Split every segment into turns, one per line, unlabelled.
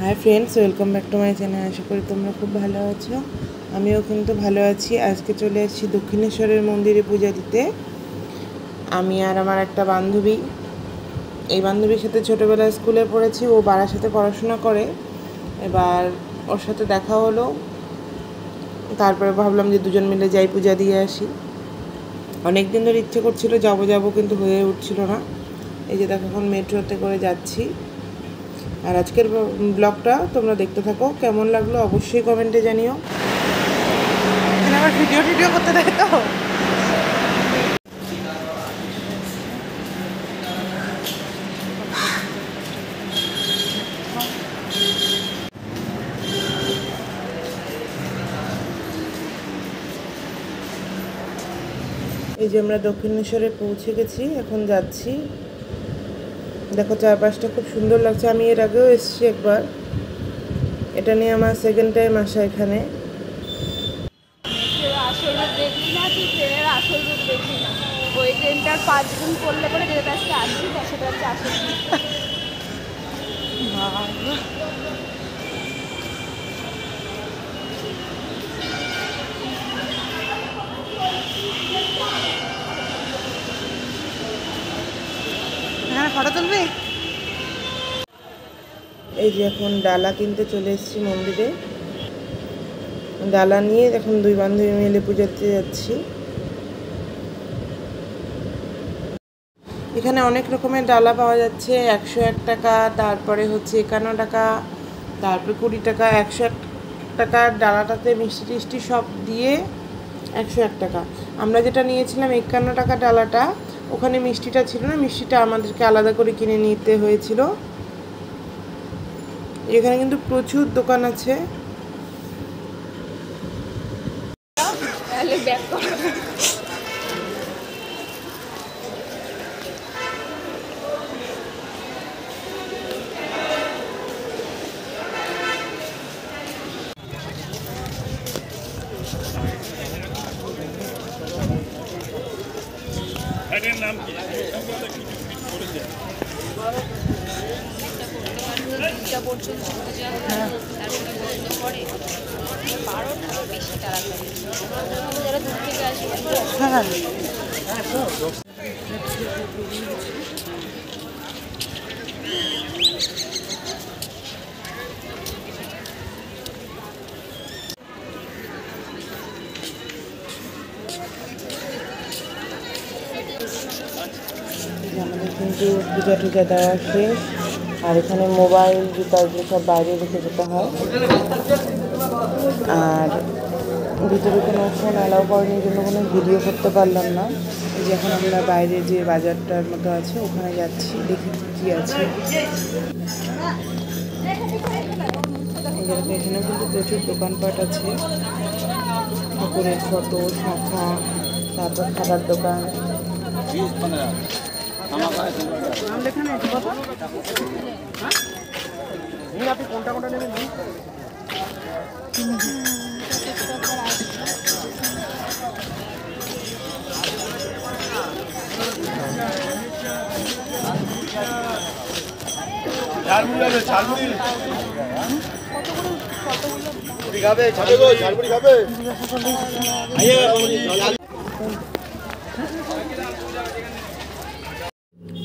Hi friends, welcome back to my channel. आशा करी तुम्हारा खूब भालो आछो। आमिও কিন্তু ভালো আছি। আজকে চলে এসেছি দক্ষিণেশ্বরের মন্দিরে পূজা দিতে। আমি আর আমার একটা বান্ধবী, এই বান্ধবীর সাথে ছোটোবেলায় স্কুলে পড়েছি। ও বারাসাতে পড়াশোনা করে। এবার ওর সাথে দেখা হলো, তারপরে ভাবলাম যে দুজন মিলে যাই, পূজা দিয়ে আসি। অনেক দিন ধরে ইচ্ছে করছিল যাবো কিন্তু হয়ে উঠছিল না। এই যে দেখো এখন মেট্রোতে করে যাচ্ছি। আর আজকের ব্লগটা তোমরা দেখতে থাকো। কেমন লাগলো অবশ্যই কমেন্টে জানিও। এখানে আবার ভিডিও করতে দেয় তো। এই যে আমরা দক্ষিণেশ্বরে পৌঁছে গেছি, এখন যাচ্ছি। দেখো চারপাশটা খুব সুন্দর লাগছে। আমি এর আগেও এসেছি একবার। এটা নিয়ে আমার সেকেন্ড টাইম আসা এখানে।
আসল রূপ দেখলি না, তুই ট্রেনের আসল রূপ দেখলি না। ওই ট্রেনটার 5 গুণ করলে পরে যেটা আজকে আসছি সেটা হচ্ছে আসল রূপ।
হ্যাঁ, ফটো তুলবি? এই যে এখন ডালা কিনতে চলে এসেছি মন্দিরে। ডালা নিয়ে এখন দুই বান্ধবী মিলে পুজো দিতে যাচ্ছি। এখানে অনেক রকমের ডালা পাওয়া যাচ্ছে। 101 টাকা, তারপরে হচ্ছে 51 টাকা, তারপরে 20 টাকা। 101 টাকার ডালাটাতে মিষ্টি টিষ্টি সব দিয়ে 101 টাকা। আমরা যেটা নিয়েছিলাম 51 টাকা ডালাটা, ওখানে মিষ্টিটা ছিল না। মিষ্টিটা আমাদেরকে আলাদা করে কিনে নিতে হয়েছিল। এখানে কিন্তু প্রচুর দোকান আছে।
নাম কি?
পর্যন্ত পূজা তারপরে পরে 12টার বেশি তাড়াতাড়ি যারা দূর থেকে আসবে।
আমাদের কিন্তু পূজা টুজা দেওয়া শেষ। আর এখানে মোবাইল জুতা সব বাইরে রেখে যেতে হয়। আর ভিতরে কোনো ফোন অ্যালাউ করেনি, জন্য কোনো ভিডিও করতে পারলাম না। এই যে এখন আমরা বাইরে যে বাজারটার মতো আছে ওখানে যাচ্ছি, দেখি কী আছে। এখানে কিন্তু প্রচুর দোকানপাট আছে। ঠাকুরের ফটো, শাঁখা, তারপর খাবার দোকান। আপনি কোনটা নেবেন?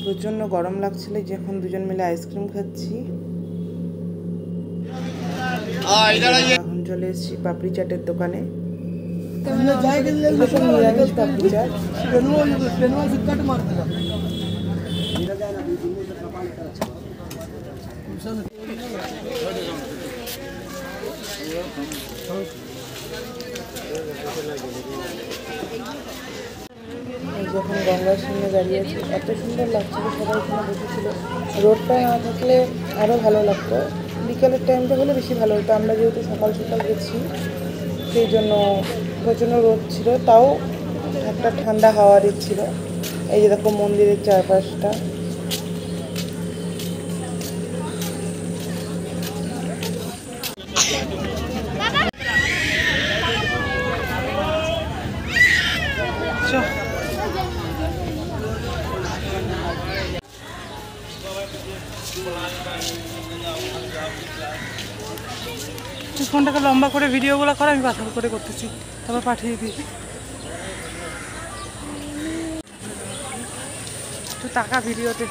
প্রচণ্ড গরম লাগছিল, যে এখন দুজন মিলে আইসক্রিম খাচ্ছি। এখন চলে এসেছি পাপড়ি চাটের দোকানে। নিরামিষ পাপড়ি চাট। যখন গঙ্গার সামনে দাঁড়িয়ে আছি, এত সুন্দর লাগছিল। সবাই এখানে বসেছিল। রোডটা না থাকলে আরও ভালো লাগতো। বিকালের টাইমটা হলে বেশি ভালো হতো। আমরা যেহেতু সকাল সকাল গেছি, সেই জন্য প্রচণ্ড রোদ ছিল, তাও একটা ঠান্ডা হাওয়া দিচ্ছিল। এই যে দেখো মন্দিরের চারপাশটা।
তুই ফোনটাকে লম্বা করে ভিডিওগুলো কর, আমি পাথর করে করতেছি, তারপর পাঠিয়ে দিই। তুই টাকা ভিডিওতে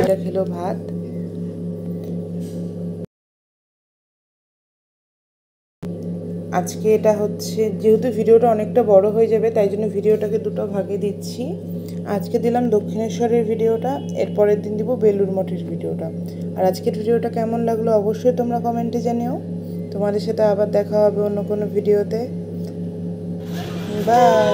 এটা খেলো ভাত। আজকে এটা হচ্ছে, যেহেতু ভিডিওটা অনেকটা বড় হয়ে যাবে তাই জন্য ভিডিওটাকে দুটো ভাগে দিচ্ছি। আজকে দিলাম দক্ষিণেশ্বরের ভিডিওটা, এর পরের দিন দিব বেলুড় মঠের ভিডিওটা। আর আজকের ভিডিওটা কেমন লাগলো অবশ্যই তোমরা কমেন্টে জানিও। তোমাদের সাথে আবার দেখা হবে অন্য কোনো ভিডিওতে। বাই।